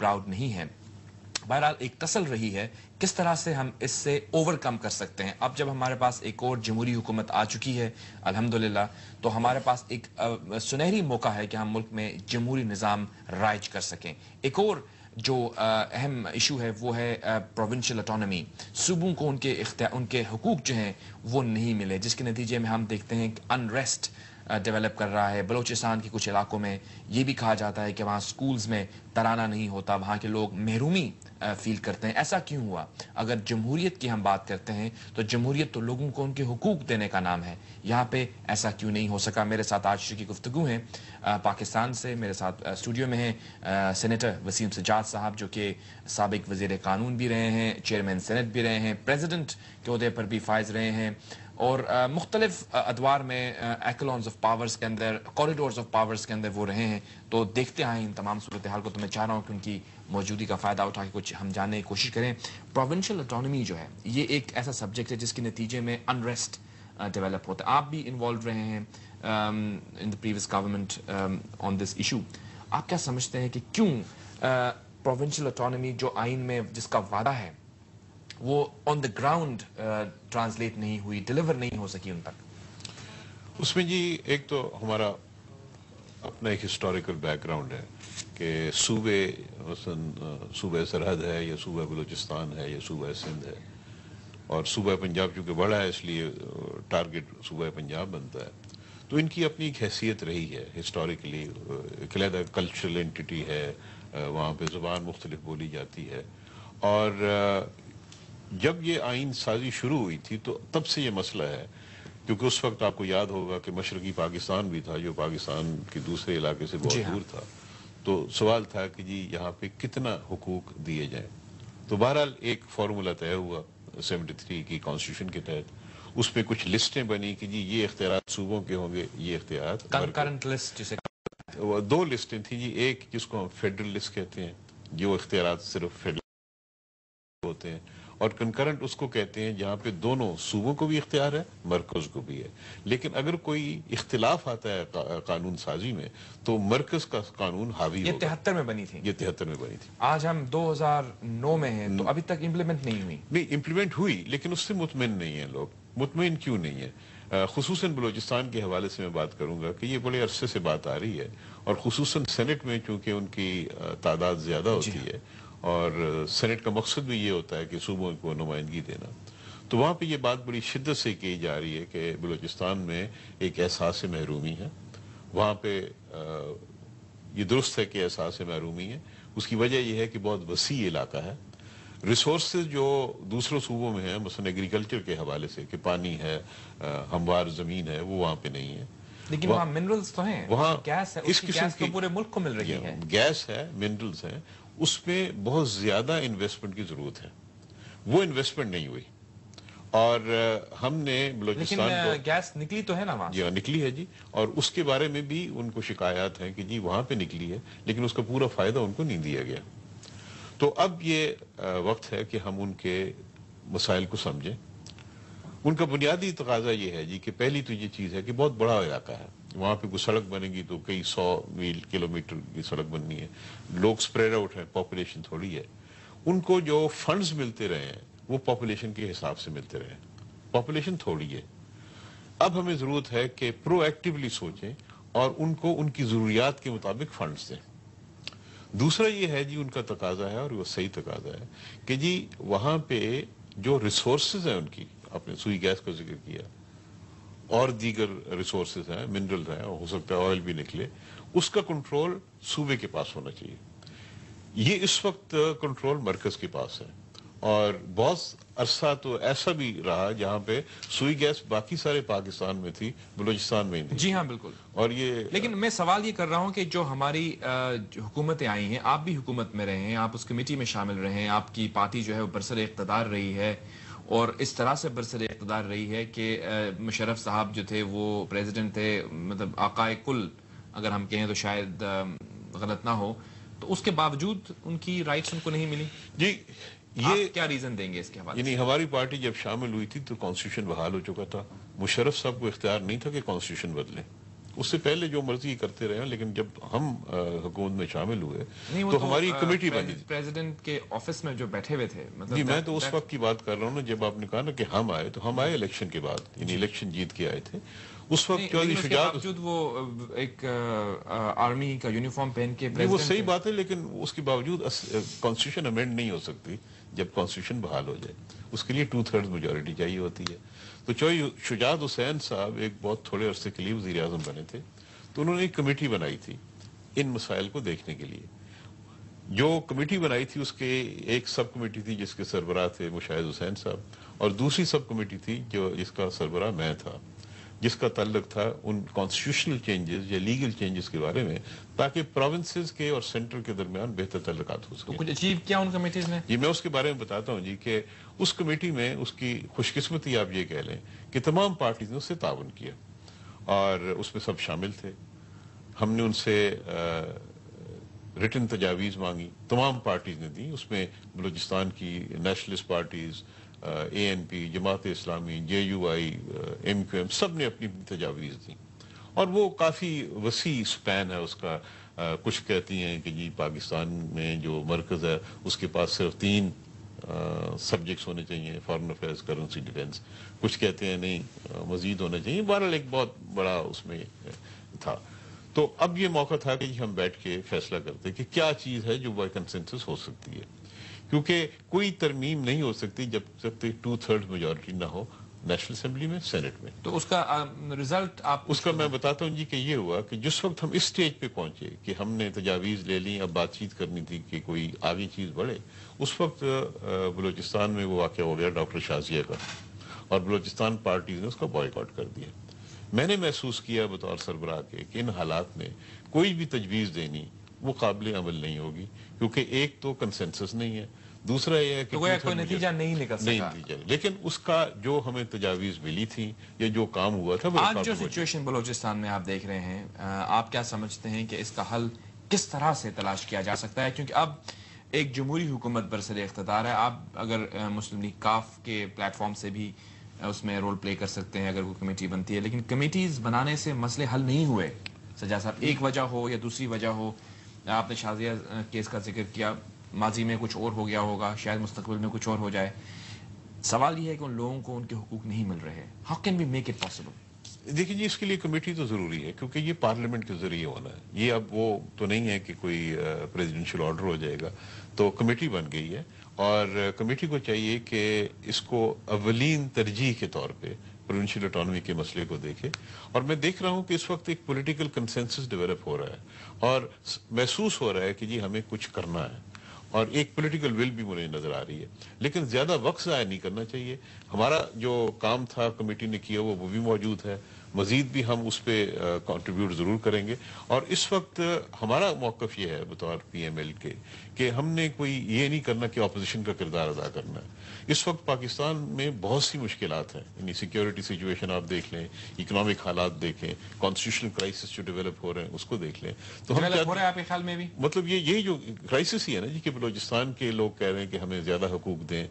Proud نہیں ہیں. بہرحال ایک تسل رہی ہے کس طرح سے ہم اس سے اوورکم کر سکتے ہیں. اب جب ہمارے پاس ایک اور جمہوری حکومت آ چکی ہے الحمدللہ, تو ہمارے پاس ایک سنہری موقع ہے کہ ہم ملک میں جمہوری نظام رائج کر سکیں. ایک اور جو اہم ایشو ہے وہ ہے پروونشل اٹانومی. صوبوں کو ان کے حقوق جو ہیں وہ نہیں ملے, جس کے نتیجے میں ہم دیکھتے ہیں کہ انریسٹ ڈیولپ کر رہا ہے. بلوچستان کے کچھ علاقوں میں یہ بھی کہا جاتا ہے کہ وہاں سکولز میں ترانہ نہیں ہوتا, وہاں کے لوگ محرومی فیل کرتے ہیں. ایسا کیوں ہوا؟ اگر جمہوریت کی ہم بات کرتے ہیں تو جمہوریت تو لوگوں کو ان کے حقوق دینے کا نام ہے. یہاں پہ ایسا کیوں نہیں ہو سکا؟ میرے ساتھ آج کی گفتگو ہیں پاکستان سے, میرے ساتھ اسٹوڈیو میں ہیں سینیٹر وسیم سجاد صاحب, جو کہ سابق وزیر قانون بھی رہے ہیں, چیئرمین سینٹ بھی رہے ہیں, پریزیڈنٹ کے عہدے پر بھی فائز رہے ہیں, اور مختلف ادوار میں ایکلونز آف پاورز کے اندر, کوریڈورز آف پاورز کے اندر وہ رہے ہیں. تو دیکھتے آئیں ان تمام صورتحال کو. تو میں چاہ رہا ہوں کہ ان کی موجودگی کا فائدہ اٹھا کے کچھ ہم جاننے کی کوشش کریں. پروونشل اٹانومی جو ہے یہ ایک ایسا سبجیکٹ ہے جس کے نتیجے میں انریسٹ ڈیولپ ہوتا ہے. آپ بھی انوالو رہے ہیں in the previous government on this issue. آپ کیا سمجھتے ہیں کہ کیوں پروونشل اٹانومی جو آئین میں جس کا وعدہ ہے وہ آن دا گراؤنڈ ٹرانسلیٹ نہیں ہوئی, ڈیلیور نہیں ہو سکی ان تک؟ اس میں جی ایک تو ہمارا اپنا ایک ہسٹوریکل بیک گراؤنڈ ہے کہ صوبے مثلا صوبہ سرحد ہے, یا صوبہ بلوچستان ہے, یا صوبہ سندھ ہے, اور صوبہ پنجاب چونکہ بڑا ہے اس لیے ٹارگٹ صوبہ پنجاب بنتا ہے. تو ان کی اپنی ایک حیثیت رہی ہے ہسٹوریکلی, ایک علیحدہ کلچرل انٹیٹی ہے, وہاں پہ زبان مختلف بولی جاتی ہے. اور جب یہ آئین سازی شروع ہوئی تھی تو تب سے یہ مسئلہ ہے, کیونکہ اس وقت آپ کو یاد ہوگا کہ مشرقی پاکستان بھی تھا جو پاکستان کے دوسرے علاقے سے بہت دور تھا. تو سوال تھا کہ جی یہاں پہ کتنا حقوق دیے جائیں. تو بہرحال ایک فارمولا طے ہوا 73 کی کانسٹیٹیوشن کے تحت. اس پہ کچھ لسٹیں بنی کہ جی یہ اختیارات صوبوں کے ہوں گے, یہ اختیارات کنکرنٹ لسٹ جسے دو لسٹیں تھیں جی. ایک جس کو ہم فیڈرل لسٹ کہتے ہیں, جو اختیارات صرف فیڈرل ہوتے ہیں, اور کنکرنٹ اس کو کہتے ہیں جہاں پہ دونوں صوبوں کو بھی اختیار ہے, مرکز کو بھی ہے. لیکن اگر کوئی اختلاف آتا ہے قانون سازی میں تو مرکز کا قانون حاوی ہوگا. یہ 73 میں بنی تھی. یہ 73 میں بنی تھی. آج ہم 2009 میں ہیں تو ابھی تک امپلیمنٹ نہیں ہوئی. نہیں, امپلیمنٹ ہوئی لیکن اس سے مطمئن نہیں ہیں لوگ. مطمئن کیوں نہیں ہے؟ خصوصاً بلوچستان کے حوالے سے میں بات کروں گا کہ یہ بڑے عرصے سے بات آ رہی ہے, اور خصوصاً سینٹ میں چونکہ ان کی تعداد زیادہ ہوتی ہے, اور سینٹ کا مقصد بھی یہ ہوتا ہے کہ صوبوں کو نمائندگی دینا. تو وہاں پہ یہ بات بڑی شدت سے کی جا رہی ہے کہ بلوچستان میں ایک احساس محرومی ہے. وہاں پہ یہ درست ہے کہ احساس محرومی ہے. اس کی وجہ یہ ہے کہ بہت وسیع علاقہ ہے. ریسورسز جو دوسروں صوبوں میں ہیں, مثلا ایگریکلچر کے حوالے سے کہ پانی ہے, ہموار زمین ہے, وہ وہاں پہ نہیں ہے. لیکن وہاں منرلز تو ہیں, وہاں گیس ہے, اس کی گیس تو پورے ملک کو مل رہی ہے. گیس ہے, منرلز ہیں, اس میں بہت زیادہ انویسٹمنٹ کی ضرورت ہے. وہ انویسٹمنٹ نہیں ہوئی, اور ہم نے بلوچستان کو گیس نکلی تو ہے نا وہاں. جی ہاں نکلی ہے جی, اور اس کے بارے میں بھی ان کو شکایات ہیں کہ جی وہاں پہ نکلی ہے لیکن اس کا پورا فائدہ ان کو نہیں دیا گیا. تو اب یہ وقت ہے کہ ہم ان کے مسائل کو سمجھیں. ان کا بنیادی تقاضا یہ ہے جی کہ پہلی تو یہ چیز ہے کہ بہت بڑا علاقہ ہے, وہاں پہ کوئی سڑک بنے گی تو کئی 100 میل کلومیٹر کی سڑک بننی ہے. لوگ سپریڈ آؤٹ ہیں, پاپولیشن تھوڑی ہے. ان کو جو فنڈز ملتے رہے ہیں وہ پاپولیشن کے حساب سے ملتے رہے ہیں. پاپولیشن تھوڑی ہے. اب ہمیں ضرورت ہے کہ پرو ایکٹیولی سوچیں اور ان کو ان کی ضروریات کے مطابق فنڈز دیں. دوسرا یہ ہے جی ان کا تقاضا ہے, اور وہ صحیح تقاضا ہے, کہ جی وہاں پہ جو ریسورسز ہیں ان کی, آپ نے سوئی گیس کا ذکر کیا, اور دیگر ریسورسز ہیں, منرل ہیں, ہو سکتا ہے آئل بھی نکلے, اس کا کنٹرول صوبے کے پاس ہونا چاہیے. یہ اس وقت کنٹرول مرکز کے پاس ہے, اور بہت عرصہ تو ایسا بھی رہا جہاں پہ سوئی گیس باقی سارے پاکستان میں تھی, بلوچستان میں نہیں. جی ہاں بالکل. اور یہ لیکن میں سوال یہ کر رہا ہوں کہ جو ہماری حکومتیں آئی ہیں, آپ بھی حکومت میں رہے ہیں, آپ اس کمیٹی میں شامل رہے ہیں, آپ کی پارٹی جو ہے وہ برسر اقتدار رہی ہے, اور اس طرح سے برسر اقتدار رہی ہے کہ مشرف صاحب جو تھے وہ پریزیڈنٹ تھے, مطلب آقائے کل اگر ہم کہیں تو شاید غلط نہ ہو, تو اس کے باوجود ان کی رائٹس ان کو نہیں ملی. جی یہ کیا ریزن دیں گے اس کے حوالے سے؟ یعنی ہماری پارٹی جب شامل ہوئی تھی تو کانسٹیٹیوشن بحال ہو چکا تھا. مشرف صاحب کو اختیار نہیں تھا کہ کانسٹیٹیوشن بدلے. اس سے پہلے جو مرضی کرتے رہے ہیں، لیکن جب ہم حکومت میں شامل ہوئے نہیں، وہ تو ہماری کمیٹی بنی تھی. پریزیڈنٹ کے آفس میں جو بیٹھے ہوئے تھے، مطلب جی، میں تو اس وقت کی بات کر رہا ہوں نا، جب آپ نے کہا نا کہ ہم آئے، تو ہم آئے الیکشن کے بعد، یعنی الیکشن جیت کے آئے تھے. اس وقت چودھری اس کے شجاعت، باوجود وہ ایک آرمی کا یونیفارم پہن کے وہ صحیح بات ہے، لیکن اس کے باوجود کانسٹیٹیوشن امینڈ نہیں ہو سکتی جب کانسٹیٹیوشن بحال ہو جائے. اس کے لیے 2/3 میجورٹی چاہیے ہوتی ہے. تو چودھری شجاعت حسین صاحب ایک بہت تھوڑے عرصے کے لیے وزیر اعظم بنے تھے، تو انہوں نے ایک کمیٹی بنائی تھی ان مسائل کو دیکھنے کے لیے. جو کمیٹی بنائی تھی اس کے ایک سب کمیٹی تھی جس کے سربراہ تھے مشاہد حسین صاحب، اور دوسری سب کمیٹی تھی جس کا سربراہ میں تھا، جس کا تعلق تھا ان کانسٹیٹیوشنل چینجز یا لیگل چینجز کے بارے میں، تاکہ پروونسز کے اور سینٹر کے درمیان بہتر تعلقات ہو تو سکیں. کچھ اچیو کیا ان کمیٹیز نے؟ جی، میں اس کے بارے میں بتاتا ہوں جی، کہ اس کمیٹی میں اس کی خوش قسمتی آپ یہ کہہ لیں کہ تمام پارٹیز نے اس سے تعاون کیا، اور اس میں سب شامل تھے. ہم نے ان سے ریٹن تجاویز مانگی، تمام پارٹیز نے دی. اس میں بلوچستان کی nationalist parties, A N P, Jamaat Islami, J U I, M Q M, سب نے اپنی تجاویز دی. اور وہ کافی وسیع سپین ہے اس کا. کچھ کہتی ہیں کہ جی پاکستان میں جو مرکز ہے اس کے پاس صرف 3 سبجیکٹس ہونے چاہیے، فارن افیئرز، کرنسی، ڈیفنس. کچھ کہتے ہیں نہیں مزید ہونا چاہیے. بہرحال ایک بہت بڑا اس میں تھا. تو اب یہ موقع تھا کہ ہم بیٹھ کے فیصلہ کرتے کہ کیا چیز ہے جو بائی کنسنسس ہو سکتی ہے، کیونکہ کوئی ترمیم نہیں ہو سکتی جب تک 2/3 میجورٹی نہ ہو نیشنل اسمبلی میں، سینٹ میں. تو اس کا رزلٹ آپ اس کا میں بتاتا ہوں جی کہ یہ ہوا کہ جس وقت ہم اس سٹیج پہ پہنچے کہ ہم نے تجاویز لے لیں، اب بات چیت کرنی تھی کہ کوئی آگے چیز بڑھے، اس وقت بلوچستان میں وہ واقعہ ہو گیا ڈاکٹر شازیہ کا، اور بلوچستان پارٹیز نے اس کا بائیکاٹ کر دیا. میں نے محسوس کیا بطور سربراہ کے کہ ان حالات میں کوئی بھی تجویز دینی وہ قابل عمل نہیں ہوگی، کیونکہ ایک تو کنسنسس نہیں ہے، دوسرا یہ ہے کہ کوئی نتیجہ نہیں نکل سکا. لیکن اس کا جو ہمیں تجاویز ملی تھی یا جو کام ہوا تھا، آج جو سچویشن بلوچستان میں آپ دیکھ رہے ہیں، آپ کیا سمجھتے ہیں کہ اس کا حل کس طرح سے تلاش کیا جا سکتا ہے؟ کیونکہ اب ایک جمہوری حکومت برسر اقتدار ہے. آپ اگر مسلم لیگ کاف کے پلیٹ فارم سے بھی اس میں رول پلے کر سکتے ہیں اگر وہ کمیٹی بنتی ہے، لیکن کمیٹیز بنانے سے مسئلے حل نہیں ہوئے. سجاد صاحب، ایک وجہ ہو یا دوسری وجہ ہو، آپ نے شازیہ کیس کا ذکر کیا، ماضی میں کچھ اور ہو گیا ہوگا، شاید مستقبل میں کچھ اور ہو جائے. سوال یہ ہے کہ ان لوگوں کو ان کے حقوق نہیں مل رہے. How can we make it possible? دیکھیں جی، اس کے لیے کمیٹی تو ضروری ہے، کیونکہ یہ پارلیمنٹ کے ذریعے ہونا ہے. یہ اب وہ تو نہیں ہے کہ کوئی پریزیڈنشل آرڈر ہو جائے گا. تو کمیٹی بن گئی ہے، اور کمیٹی کو چاہیے کہ اس کو اولین ترجیح کے طور پہ پروونشل اٹانومی کے مسئلے کو دیکھے. اور میں دیکھ رہا ہوں کہ اس وقت ایک پولیٹیکل کنسنسس ڈیولپ ہو رہا ہے، اور محسوس ہو رہا ہے کہ جی ہمیں کچھ کرنا ہے، اور ایک پولیٹیکل ول بھی مجھے نظر آ رہی ہے. لیکن زیادہ وقت ضائع نہیں کرنا چاہیے. ہمارا جو کام تھا کمیٹی نے کیا وہ بھی موجود ہے، مزید بھی ہم اس پہ کنٹریبیوٹ ضرور کریں گے. اور اس وقت ہمارا موقف یہ ہے بطور پی ایم ایل کے کہ ہم نے کوئی یہ نہیں کرنا کہ اپوزیشن کا کردار ادا کرنا ہے. اس وقت پاکستان میں بہت سی مشکلات ہیں، یعنی سیکیورٹی سچویشن آپ دیکھ لیں، اکنامک حالات دیکھیں، کانسٹیٹیوشنل کرائسس جو ڈیولپ ہو رہے ہیں اس کو دیکھ لیں. تو ہم ہو رہا ہے آپ کے خیال میں بھی؟ مطلب یہی جو کرائسس ہی ہے نا جی، کہ بلوچستان کے لوگ کہہ رہے ہیں کہ ہمیں زیادہ حقوق دیں،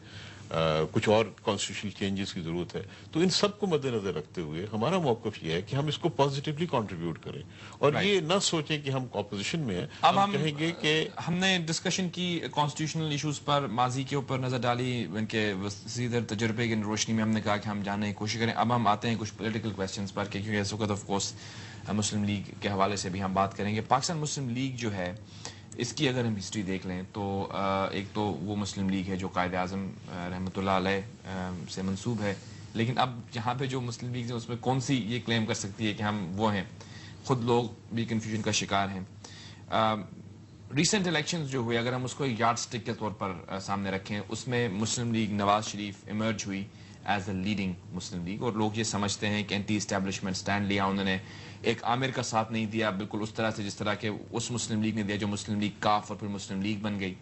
کچھ اور کانسٹیٹیوشنل چینجز کی ضرورت ہے. تو ان سب کو مد نظر رکھتے ہوئے ہمارا موقف یہ ہے کہ ہم اس کو پازیٹیولی کنٹریبیوٹ کریں، اور یہ نہ سوچیں کہ ہم اپوزیشن میں ہیں. اب ہم کہیں گے کہ ہم نے ڈسکشن کی کانسٹیٹیوشنل ایشوز پر، ماضی کے اوپر نظر ڈالی، ان کے وسیع تجربے کی روشنی میں ہم نے کہا کہ ہم جاننے کی کوشش کریں. اب ہم آتے ہیں کچھ پولیٹیکل کویسچنز پر، کیونکہ اس وقت آف کورس مسلم لیگ کے حوالے سے بھی ہم بات کریں گے. پاکستان مسلم لیگ جو ہے، اس کی اگر ہم ہسٹری دیکھ لیں تو ایک تو وہ مسلم لیگ ہے جو قائد اعظم رحمۃ اللہ علیہ سے منسوب ہے، لیکن اب یہاں پہ جو مسلم لیگ ہے اس میں کون سی یہ کلیم کر سکتی ہے کہ ہم وہ ہیں؟ خود لوگ بھی کنفیوژن کا شکار ہیں. ریسنٹ الیکشنز جو ہوئے، اگر ہم اس کو یارڈ سٹک کے طور پر سامنے رکھیں، اس میں مسلم لیگ نواز شریف ایمرج ہوئی as a leading Muslim league, اور لوگ یہ سمجھتے ہیں کہ اینٹی اسٹیبلشمنٹ سٹینڈ لیا انہوں نے. ایک عامر کا ساتھ نہیں دیا بالکل اس طرح سے جس طرح کہ اس مسلم لیگ نے دیا جو مسلم لیگ کاف اور پھر مسلم لیگ بن گئی.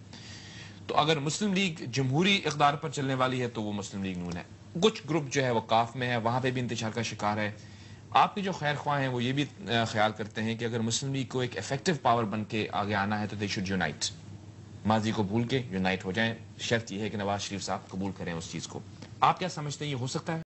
تو اگر مسلم لیگ جمہوری اقدار پر چلنے والی ہے تو وہ مسلم لیگ نون ہے. کچھ گروپ جو ہے وہ کاف میں ہے، وہاں پہ بھی انتشار کا شکار ہے. آپ کے جو خیر خواہ ہیں وہ یہ بھی خیال کرتے ہیں کہ اگر مسلم لیگ کو ایک افیکٹو پاور بن کے آگے آنا ہے تو دے شوڈ یونائٹ، ماضی کو بھول کے یونائٹ ہو جائیں. شرط یہ ہے کہ نواز شریف صاحب قبول کریں اس چیز کو. آپ کیا سمجھتے ہیں یہ ہو سکتا ہے؟